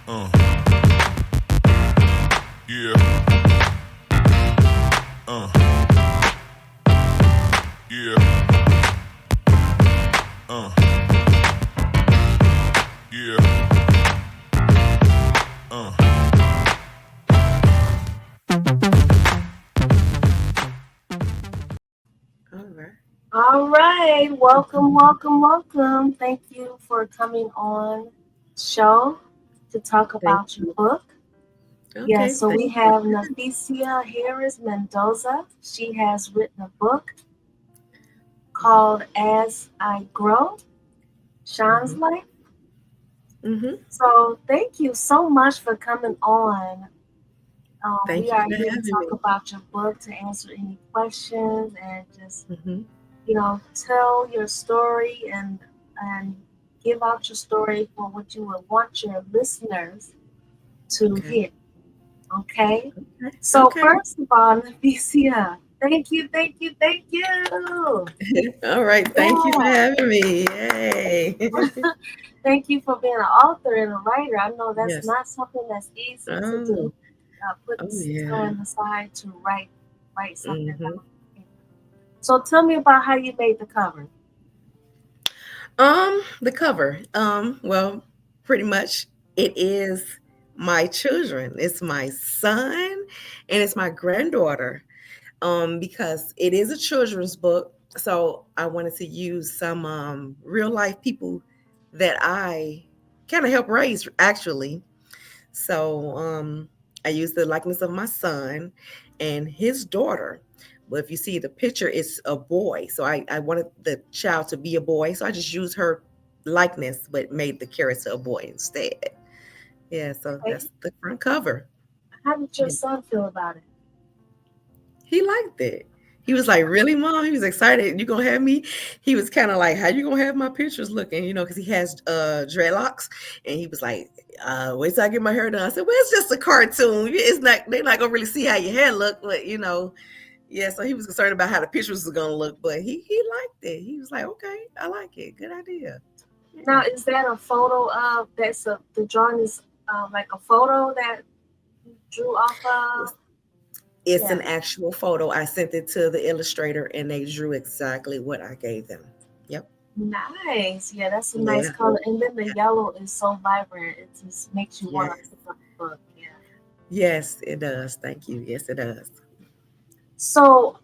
Uh, yeah, yeah, yeah, All right. All right. Welcome, welcome, welcome. Thank you for coming on the show to talk Thank about your you. book. Okay. Yes, so Thank we you. have Nafeesha Harris-Mendoza. She has written a book called As I Grow, Mm-hmm. Shauns Life. Mm-hmm. So thank you so much for coming on. We Thank you are for here to having talk me. about your book, to answer any questions, and just Mm-hmm. tell your story and give out your story for what you would want your listeners to Okay. hear. Okay. Okay. So Okay. first of all, Nafisia, thank you, thank you, thank you. All right. Thank you for Yeah. having me. Yay. Thank you for being an author and a writer. I know that's Yes. not something that's easy to do. Oh. Putting Oh yeah. time aside to write something Mm-hmm. down. So tell me about how you made the cover. The cover. Well, pretty much it is my children. It's my son and it's my granddaughter. Because it is a children's book. So I wanted to use some real life people that I kind of help raise actually. So I used the likeness of my son and his daughter. But if you see the picture, it's a boy. So I wanted the child to be a boy. So I just used her likeness, but made the character a boy instead. Yeah, so Okay. that's the front cover. How did your Yeah. son feel about it? He liked it. He was like, "Really, mom?" He was excited. You gonna have me? He was kind of like, "How you gonna have my pictures looking?" Because he has dreadlocks, and he was like, "Wait till I get my hair done." I said, "Well, it's just a cartoon. It's not. They're not gonna really see how your hair look, but yeah." So he was concerned about how the pictures was gonna look, but he liked it. He was like, "Okay, I like it. Good idea." Now, Yeah. is that a photo of the drawing is like a photo that you drew off of? It's Yeah, an actual photo. I sent it to the illustrator, and they drew exactly what I gave them. Yep. nice. Yeah, that's a nice Yeah. color. And then the yellow is so vibrant; it just makes you want to Yes. pick up the book. Yeah. Yes, it does. Thank you. Yes, it does. So,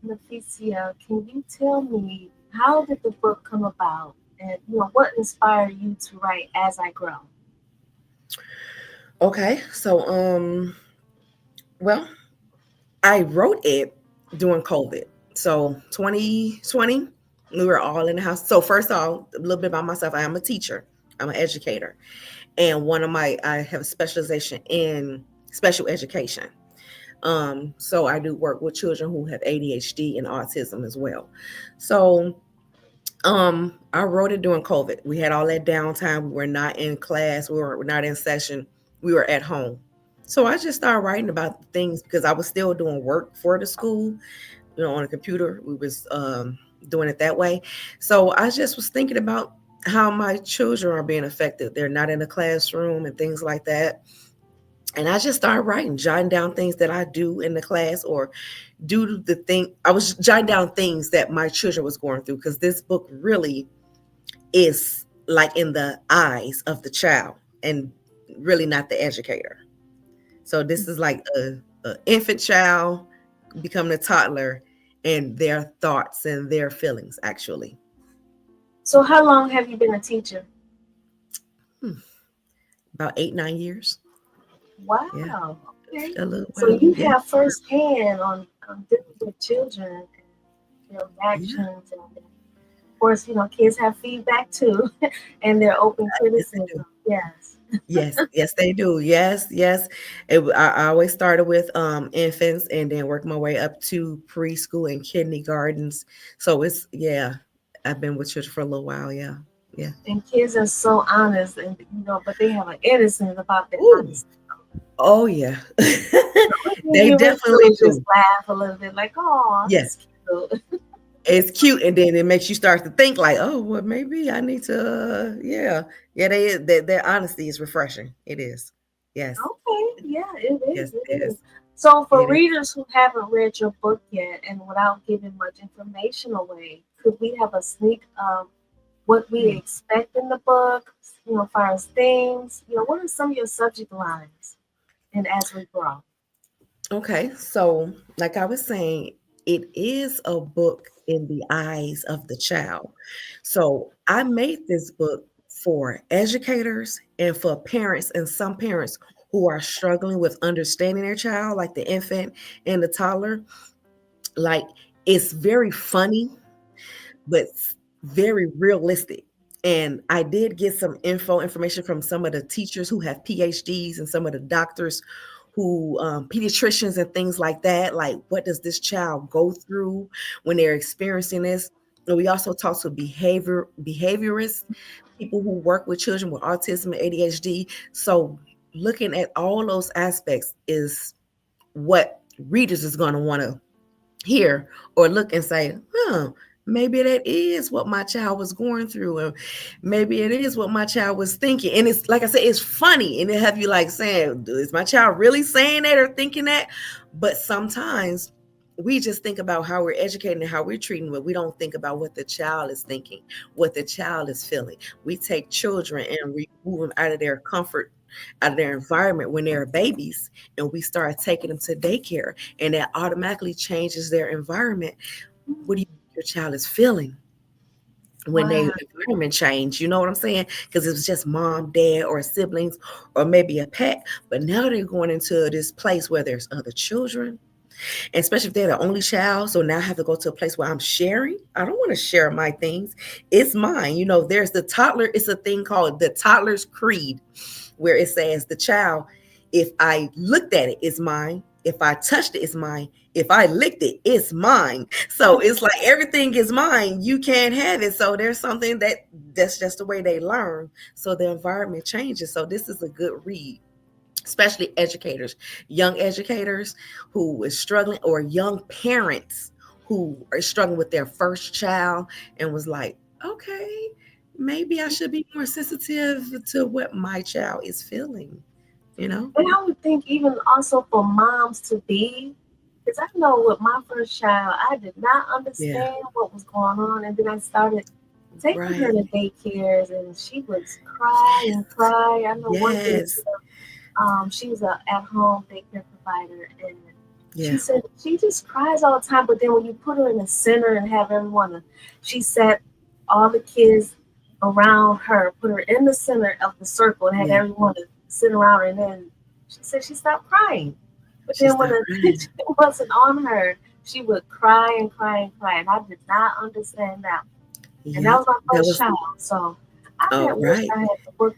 Nafisia, can you tell me how did the book come about, and what inspired you to write As I Grow? Okay. So, well, I wrote it during COVID. So, 2020, we were all in the house. So, first of all, a little bit about myself. I am a teacher. I'm an educator. And I have a specialization in special education. So I do work with children who have ADHD and autism as well. So I wrote it during COVID. We had all that downtime. We were not in class. We were not in session. We were at home. So I just started writing about the things because I was still doing work for the school, on a computer. We was doing it that way. So I just was thinking about how my children are being affected. They're not in the classroom and things like that. And I just started writing, jotting down things that I do in the class or do the thing. I was jotting down things that my children was going through because this book really is like in the eyes of the child and really not the educator. So this is like a infant child becoming a toddler and their thoughts and their feelings actually. So, how long have you been a teacher? Hmm, about 8, 9 years. Yeah, Wow. Okay. a little So while. you Yeah, have firsthand on dealing with children and their yeah. reactions, and of course, kids have feedback too, and they're open Yes, they do. criticism. Yes. Yes, yes, they do. Yes, yes. I always started with infants and then worked my way up to preschool and kindergartens. So it's yeah, I've been with children for a little while. Yeah, yeah. And kids are so honest, and but they have an innocence about their Ooh, honesty. oh yeah, We can they even definitely just do. laugh a little bit, like, "Oh, Yeah, he's cute." It's cute, and then it makes you start to think like, oh, well, maybe I need to, yeah. Their honesty is refreshing. It is, yes, Okay, yeah, it yes, is. It it is. is, So, for it is. readers who haven't read your book yet, and without giving much information away, could we have a sneak of what we Hmm. expect in the book? As far as themes, what are some of your subject lines? And as we grow, Okay, so like I was saying, it is a book in the eyes of the child. So I made this book for educators and for parents, and some parents who are struggling with understanding their child, like the infant and the toddler. Like, it's very funny, but very realistic. And I did get some information from some of the teachers who have PhDs and some of the doctors who, pediatricians and things like that. Like, what does this child go through when they're experiencing this? And we also talk to behaviorists, people who work with children with autism and ADHD. So looking at all those aspects is what readers is going to want to hear or look and say, maybe that is what my child was going through, and maybe it is what my child was thinking. And it's like I said, it's funny, and it have you like saying, is my child really saying that or thinking that? But sometimes we just think about how we're educating and how we're treating, but we don't think about what the child is thinking, what the child is feeling. We take children and we move them out of their comfort, out of their environment when they're babies, and we start taking them to daycare, and that automatically changes their environment. What do you think your child is feeling when wow, they environment change? You know what I'm saying? Because it was just mom, dad, or siblings, or maybe a pet, but now they're going into this place where there's other children, and especially if they're the only child. So now I have to go to a place where I'm sharing. I don't want to share my things. It's mine. There's the toddler. It's a thing called the toddler's creed, where it says the child, if I looked at it, it's mine. If I touched it, it's mine. If I licked it, it's mine. So it's like everything is mine. You can't have it. So there's something that's just the way they learn. So the environment changes. So this is a good read, especially educators, young educators who is struggling, or young parents who are struggling with their first child and was like, okay, maybe I should be more sensitive to what my child is feeling, you know? and I would think even also for moms to be, because I know with my first child, I did not Yeah, understand what was going on, and then I started taking her right. to daycares, and she was cry and cry. I know one Yes. daycare, she was a at-home daycare provider, and she Yeah. said she just cries all the time. But then when you put her in the center and have everyone, she sat all the kids around her, put her in the center of the circle, and had Yeah. everyone to sit around her. And then she said she stopped crying. But She then when stopped the crying. attention wasn't on her, she would cry and cry and cry. And I did not understand that. And that Yep. was my That first was child. So I all had wished right. I had the book,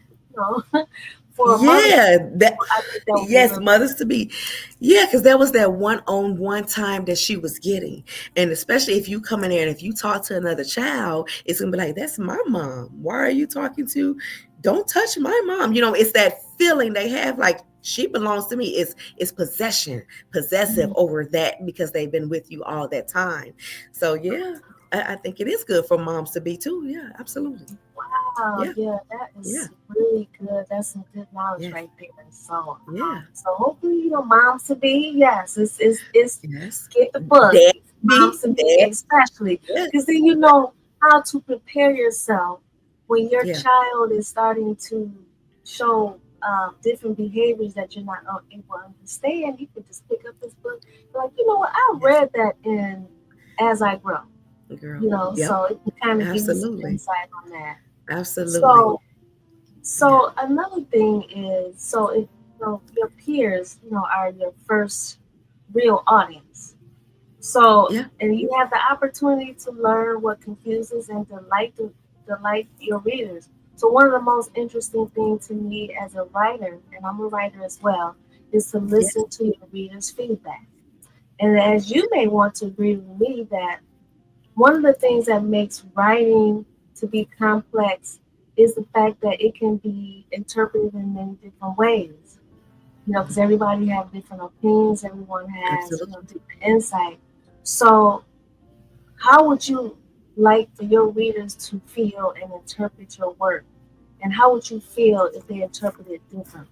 for a mother. Yeah, that I think that would be yes, really mothers to be. Yeah, because that was that one-on-one time that she was getting. And especially if you come in there and if you talk to another child, it's gonna be like, that's my mom. Why are you talking to? Don't touch my mom. It's that feeling they have like she belongs to me. It's possession, possessive good. over that because they've been with you all that time. So yeah, I think it is good for moms to be too. Yeah, absolutely. Wow, Yeah, yeah, that yeah, is really good. That's some good knowledge yes, right there. So, yeah. so hopefully, moms to be, yes, it's Yes. get the book, Dad be moms to be, dad. especially Yes. because then you know how to prepare yourself when your Yeah. child is starting to show different behaviors that you're not able to understand. You can just pick up this book, be like, you know what, I Yes. read that in As I Grow, Girl. Yep. so it can kind of give you some Absolutely. insight on that. Absolutely. So, Yeah. so another thing is, so if your peers, are your first real audience. So, Yeah. and you have the opportunity to learn what confuses and delight your readers. So, one of the most interesting things to me as a writer, and I'm a writer as well, is to Yes. listen to your readers' feedback. And as you may want to agree with me that one of the things that makes writing to be complex is the fact that it can be interpreted in many different ways. Because everybody has different opinions, everyone has Absolutely. different insight. So How would you like for your readers to feel and interpret your work? And how would you feel if they interpret it differently?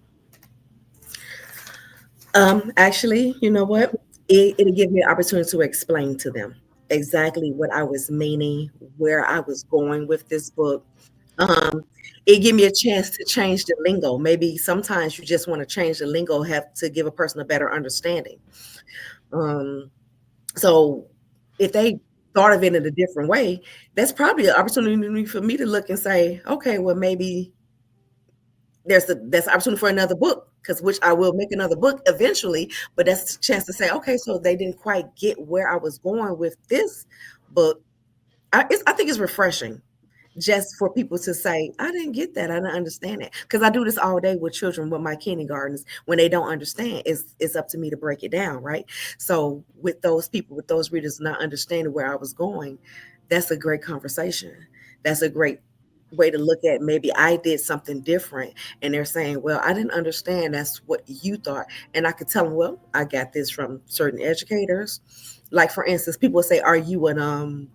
Actually, you know what? It'll give me an opportunity to explain to them exactly what I was meaning, where I was going with this book. Um, it give me a chance to change the lingo. Maybe sometimes you just want to change the lingo, have to give a person a better understanding. Um, so if they thought of it in a different way, that's probably an opportunity for me to look and say, okay, well, maybe there's opportunity for another book, because which I will make another book eventually, but that's a chance to say, okay, so they didn't quite get where I was going with this book. I think it's refreshing just for people to say, I didn't get that, I didn't understand it, because I do this all day with children, with my kindergartens. When they don't understand, it's up to me to break it down, right? So with those people, with those readers not understanding where I was going, that's a great conversation. That's a great way to look at, maybe I did something different and they're saying, well, I didn't understand, that's what you thought. And I could tell them, well, I got this from certain educators. Like for instance, people say, are you an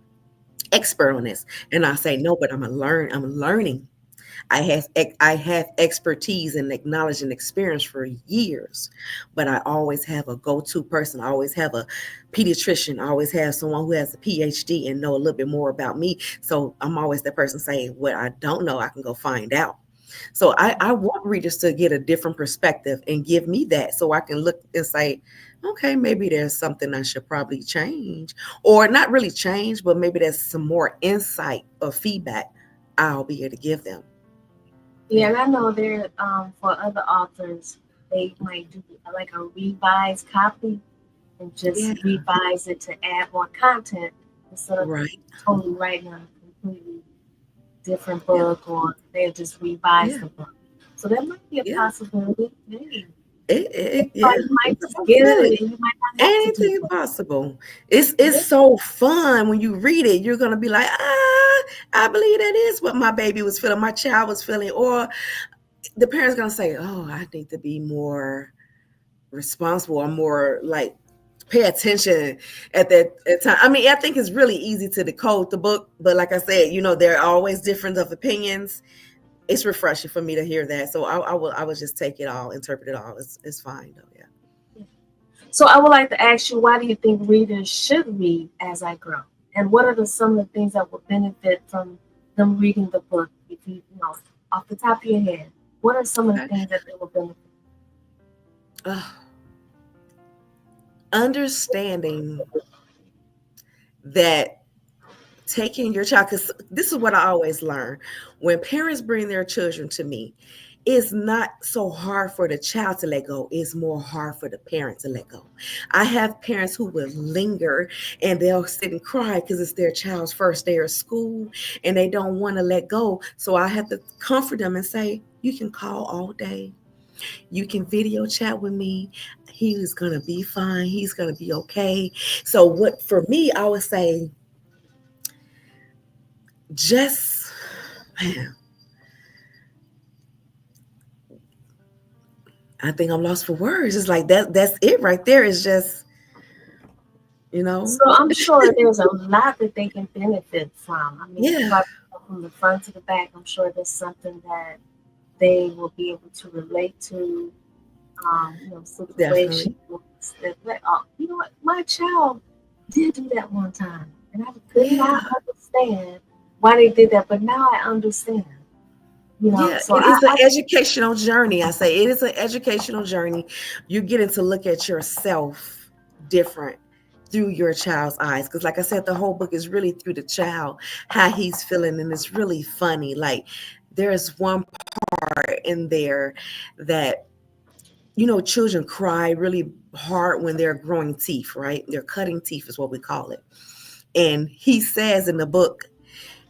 expert on this? And I say, no, but I'm learning. I have expertise and knowledge and experience for years, but I always have a go-to person. I always have a pediatrician. I always have someone who has a PhD and know a little bit more about me. So I'm always the person saying, what I don't know, I can go find out. So I want readers to get a different perspective and give me that, so I can look and say, okay, maybe there's something I should probably change, or not really change, but maybe there's some more insight or feedback I'll be able to give them. Yeah, Yeah. and I know there for other authors, they might do like a revised copy and just Yeah. revise it to add more content instead of Right. totally writing a completely different Yeah. book, or they'll just revise Yeah. the book. So that might be a Yeah. possibility. Maybe. Yeah. Or you might It's a just get it possibility. and you might not have to do Anything is that. possible. It's Yeah. so fun when you read it. You're gonna be like, I believe that is what my baby was feeling, my child was feeling, or the parents gonna say, oh, I need to be more responsible, or more like pay attention at that at time. I mean, I think it's really easy to decode the book, but like I said, there are always different of opinions. It's refreshing for me to hear that. So I will just take it all, interpret it all. It's fine though. Yeah. So I would like to ask you, why do you think readers should read As I Grow? And what are some of the things that would benefit from them reading the book? If you off the top of your head, what are some of the Okay. things that they will benefit? Uh, Understanding that taking your child, because this is what I always learn when parents bring their children to me, it's not so hard for the child to let go, it's more hard for the parent to let go. I have parents who will linger and they'll sit and cry because it's their child's first day of school and they don't want to let go. So I have to comfort them and say, you can call all day, you can video chat with me, he is going to be fine, he's going to be okay. So what for me, I would say, just, man, I think I'm lost for words. It's like that's it right there. It's just, you know, So I'm sure there's a lot that they can benefit from. I mean, yeah, probably from the front to the back, I'm sure there's something that they will be able to relate to. Situations definitely. that you know what, my child did do that one time, and I could Yeah, not understand why they did that, but now I understand. yeah. So It I, is an I educational journey. I say it is an educational journey. You're getting to look at yourself different through your child's eyes. Because, like I said, the whole book is really through the child, how he's feeling, and it's really funny. Like there's one part in there that children cry really hard when they're growing teeth, right? They're cutting teeth, is what we call it. And he says in the book,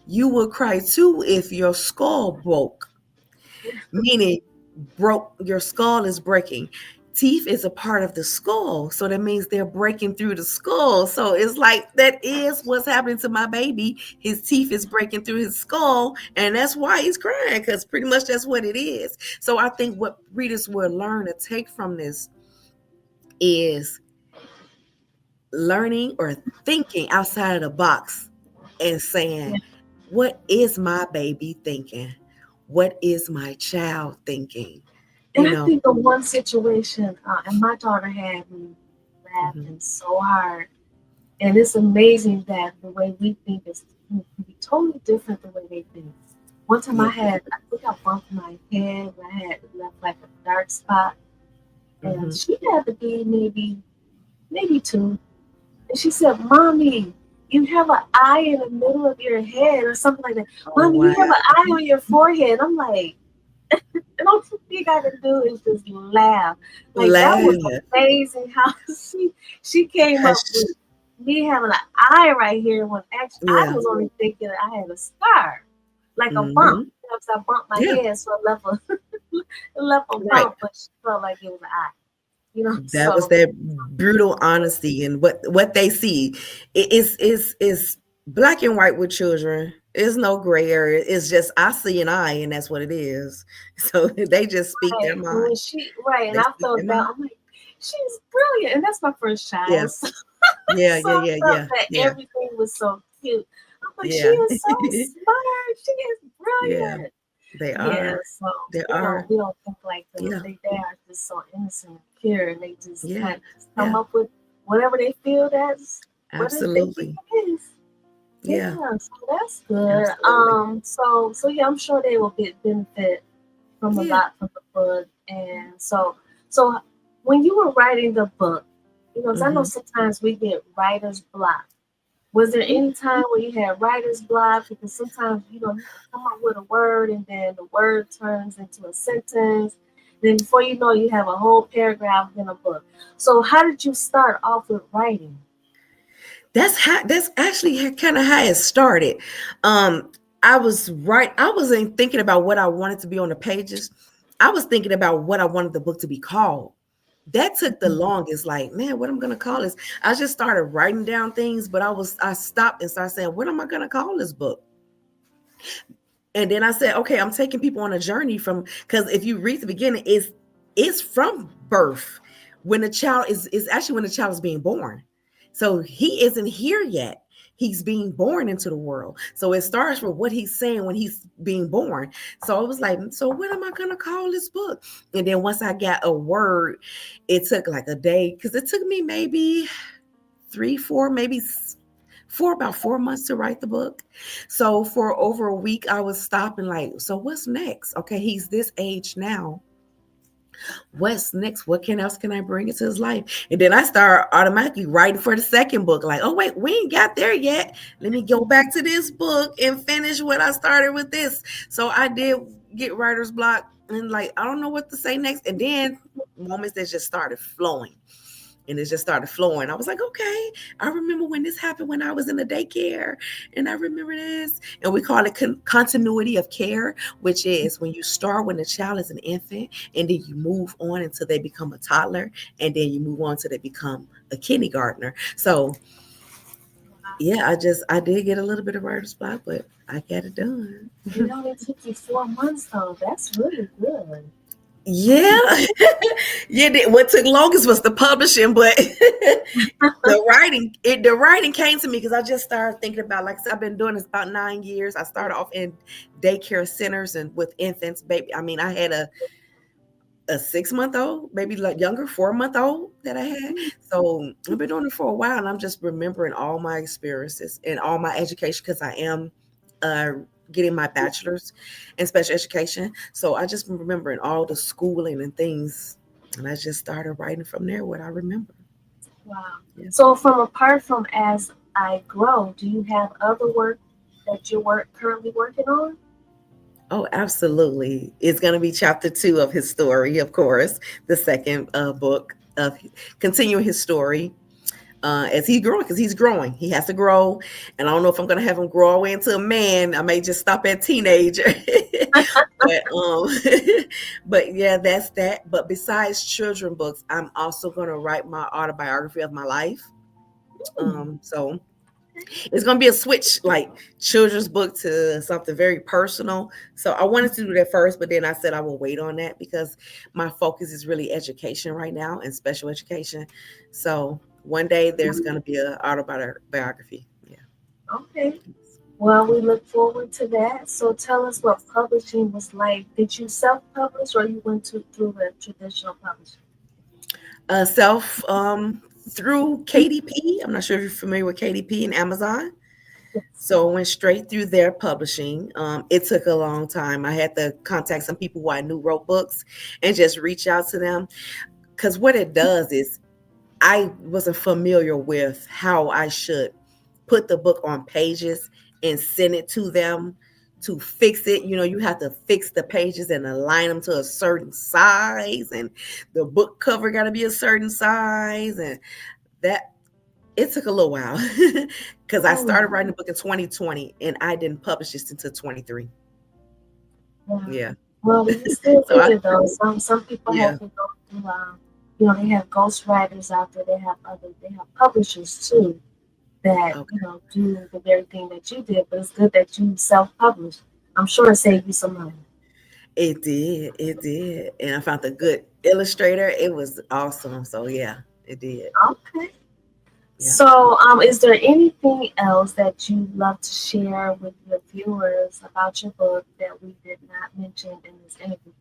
you will cry too if your skull broke, meaning broke, your skull is breaking. Teeth is a part of the skull. So that means they're breaking through the skull. So it's like that is what's happening to my baby. His teeth is breaking through his skull. And that's why he's crying, because pretty much that's what it is. So I think what readers will learn to take from this is learning or thinking outside of the box and saying, Yeah. what is my baby thinking? What is my child thinking? And You I know, think of one situation, and my daughter had me mhm. laughing so hard. And it's amazing that the way we think is can be totally different the way they think. One time Yeah. I think I bumped my head and I had left like a dark spot. And Hmm. she had to be maybe two. And she said, Mommy, you have an eye in the middle of your head or something like that. Oh, Mommy, you wow. have an eye on your forehead. I'm like, and all you think I can do is just laugh. Like that was Laugh. amazing how she came up Hush. with me having an eye right here when actually I Yeah. was only thinking I had a scar, like a bump. Hmm. You know, 'cause I bumped my Yeah. head, so it left a Right. bump, but she felt like it was an eye. You know, That was so that brutal honesty and what they see. Is black and white with children. There's no gray area. It's just I see an eye, and that's what it is. So they just speak their right. And when mind. she right, and They I speak their felt that mind. I'm like, she's brilliant, and that's my first Yeah. child. Yeah. So Yeah. I Yeah. felt Yeah. that Yeah. everything was so cute. I'm like, she Yeah. is so smart. She is Yeah. brilliant. They Yeah, are. so They are. we don't think like them. Yeah. They are just so innocent and pure, and they just Yeah. kind of just come Yeah. up with whatever they feel that's what it, they think Absolutely. it is. Yeah. Yeah, so that's good. Absolutely. So yeah, I'm sure they will get benefit from a Yeah. lot from the book. And so when you were writing the book, you know, 'cause I know Hmm. sometimes we get writer's block. Was there any time where you had writer's block? Because sometimes, you know, you can come up with a word and then the word turns into a sentence. Then before you know, you have a whole paragraph in a book. So how did you start off with writing? That's actually kind of how it started. Um, I was right. I wasn't thinking about what I wanted to be on the pages. I was thinking about what I wanted the book to be called. That took the longest. Like, man, what I'm gonna call this? I just started writing down things, but I stopped and started saying, what am I gonna call this book? And then I said, okay, I'm taking people on a journey from because if you read the beginning, it's from birth when the child is actually when the child is being born. So he isn't here yet. He's being born into the world. So it starts with what he's saying when he's being born. So I was like, so what am I gonna call this book? And then once I got a word, it took like a day because it took me maybe three, four, maybe for about 4 months to write the book. So for over a week, I was stopping like, so what's next? Okay, he's this age now. What's next? What can else can I bring into his life? And then I start automatically writing for the second book. Like, oh wait, we ain't got there yet. Let me go back to this book and finish what I started with this. So I did get writer's block and like I don't know what to say next. And then moments that just started flowing and it just started flowing. I was like, okay, I remember when this happened when I was in the daycare, and I remember this. And we call it continuity of care, which is when you start when the child is an infant, and then you move on until they become a toddler, and then you move on till they become a kindergartner. So yeah, I did get a little bit of writer's block, but I got it done. It only took you 4 months though. That's really good. Yeah, yeah. What took longest was the publishing, but the writing came to me because I just started thinking about, like I said, I've been doing this about 9 years. I started off in daycare centers and with infants, baby. I mean, I had a 6 month old, maybe like younger, 4 month old that I had. So I've been doing it for a while, and I'm just remembering all my experiences and all my education because I am uh, getting my bachelor's in special education. So I just been remembering all the schooling and things, and I just started writing from there what I remember. Wow. Yeah. So from apart from as I grow, do you have other work that you're currently working on? Oh, absolutely. It's going to be chapter two of his story, of course, the second book of continuing his story as he's growing, because he's growing. He has to grow. And I don't know if I'm going to have him grow all the way into a man. I may just stop at teenager. but but yeah, that's that. But besides children books, I'm also going to write my autobiography of my life. Hmm. So it's gonna be a switch, like children's book to something very personal. So I wanted to do that first, but then I said I will wait on that because my focus is really education right now and special education. So one day there's going to be an autobiography. Yeah. Okay. Well, we look forward to that. So tell us what publishing was like. Did you self-publish or you went through the traditional publishing? Self through KDP. I'm not sure if you're familiar with KDP and Amazon. Yes. So I went straight through their publishing. It took a long time. I had to contact some people who I knew wrote books and just reach out to them. Because what it does is I wasn't familiar with how I should put the book on pages and send it to them to fix it. You know, you have to fix the pages and align them to a certain size, and the book cover got to be a certain size, and that it took a little while because I started Oh, writing the book in 2020 and I didn't publish this until 23. wow. Yeah. Well, you still So did I, it though. Some people yeah. have to go through. They have ghostwriters out there. They have publishers too that Okay. do the very thing that you did. But it's good that you self-published. I'm sure it saved you some money. It did. It did. And I found a good illustrator. It was awesome. So yeah, it did. Okay. Yeah. So, is there anything else that you'd love to share with your viewers about your book that we did not mention in this interview?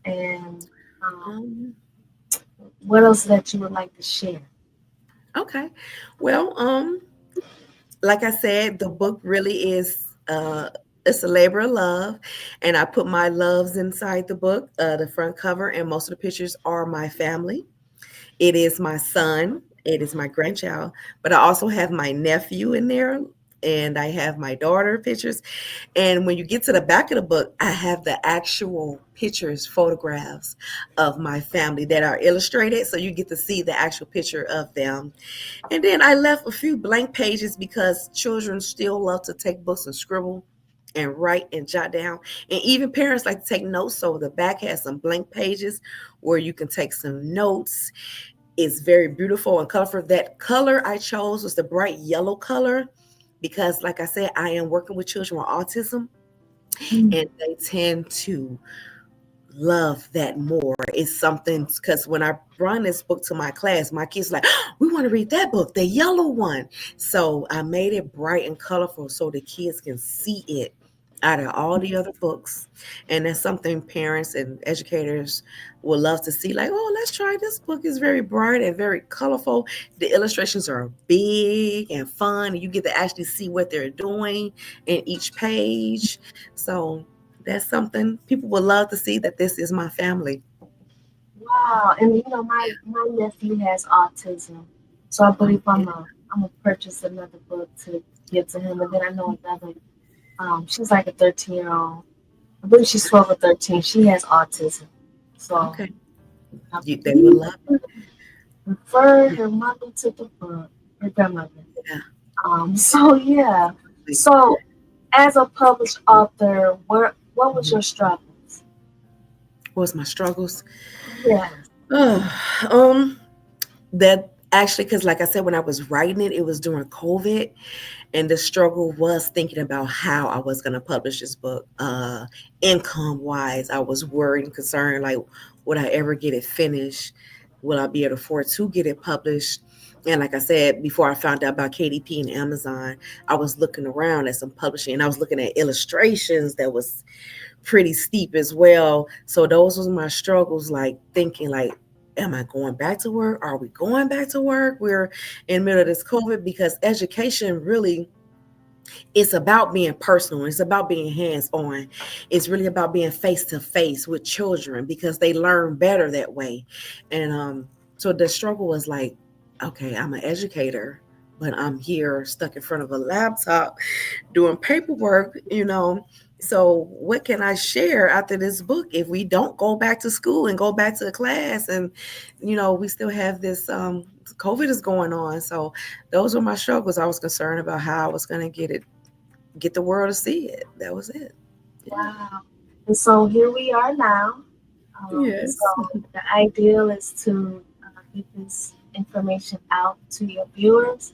And um, Um, what else that you would like to share? okay. Well, like I said, the book really is it's a labor of love, and I put my loves inside the book, the front cover, and most of the pictures are my family. It is my son, it is my grandchild, but I also have my nephew in there, and I have my daughter pictures. And when you get to the back of the book, I have the actual pictures, photographs of my family that are illustrated, so you get to see the actual picture of them. And then I left a few blank pages because children still love to take books and scribble and write and jot down. And even parents like to take notes. So the back has some blank pages where you can take some notes. It's very beautiful and colorful. That color I chose was the bright yellow color because, like I said, I am working with children with autism Mm. and they tend to love that more. It's something because when I run this book to my class, my kids like, "Oh, we want to read that book, the yellow one." So I made it bright and colorful so the kids can see it out of all the other books. And that's something parents and educators will love to see. Like, oh, let's try this book. It's very bright and very colorful. The illustrations are big and fun. And you get to actually see what they're doing in each page. So that's something people would love to see that this is my family. Wow. And my nephew has autism, so I Oh, believe I'm gonna purchase another book to give to him, and then I know another. She's like a 13-year-old. I believe she's 12 or 13. She has autism, so okay. I They would believe love refer her mother to the book, her grandmother. it. Yeah. So yeah. So as a published author, what was Mhm. your struggles? What was my struggles? Yes. Oh, that actually, because like I said, when I was writing it, it was during COVID, and the struggle was thinking about how I was going to publish this book. Income wise, I was worried and concerned, like, would I ever get it finished? Will I be able to afford to get it published? And like I said, before I found out about KDP and Amazon, I was looking around at some publishing and I was looking at illustrations that was pretty steep as well. So those was my struggles, like thinking like, am I going back to work? Are we going back to work? We're in the middle of this COVID because education really it's about being personal. It's about being hands-on. It's really about being face to face with children because they learn better that way. And so the struggle was like, okay, I'm an educator, but I'm here stuck in front of a laptop doing paperwork. So what can I share after this book if we don't go back to school and go back to the class and we still have this COVID is going on. So those were my struggles. I was concerned about how I was going to get the world to see it. That was it. Yeah. Wow. And so here we are now. So Yes. the ideal is to get this information out to your viewers,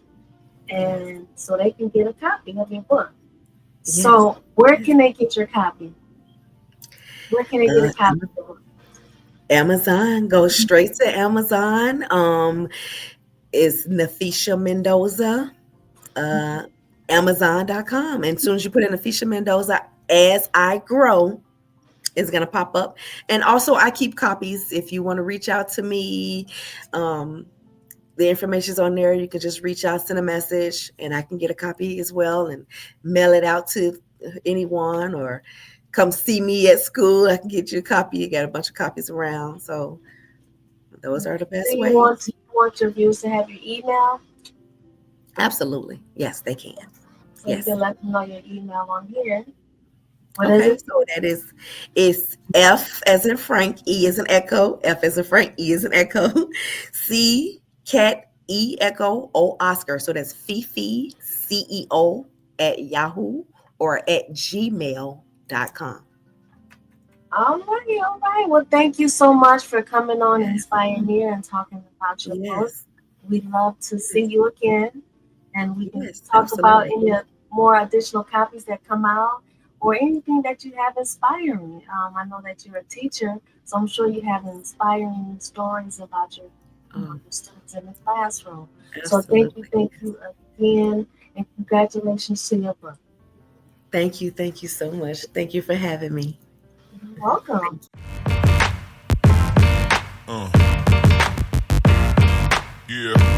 Yes. and so they can get a copy of your book. Yes. So where Yes. can they get your copy? Where can they get a Uh, copy of the book? Amazon. Go straight to Amazon. is Nafeesha Mendoza, Amazon.com. And as soon as you put in Nafeesha Mendoza, as I grow, it's going to pop up. And also, I keep copies. If you want to reach out to me, the information's on there. You can just reach out, send a message, and I can get a copy as well and mail it out to anyone, or come see me at school. I can get you a copy. You got a bunch of copies around. So those are the best Do you ways. want your viewers to have your email? Absolutely. Yes, they can. So you Yes. can let them know your email on here. What is Okay, it? so it's F as in Frank, E as in Echo, F as in Frank, E as in Echo, C Cat, E Echo, O Oscar. So that's Fifi CEO at Yahoo or at gmail.com. All right. Well, thank you so much for coming on Inspireneer and talking about your book. Yes. We'd love to see you again, and we can Yes, talk about absolutely. any more additional copies that come out or anything that you have inspiring. I know that you're a teacher, so I'm sure you have inspiring stories about your students in the classroom. So Absolutely. thank you again, and congratulations to your book. Thank you so much. Thank you for having me. You're welcome. Yeah.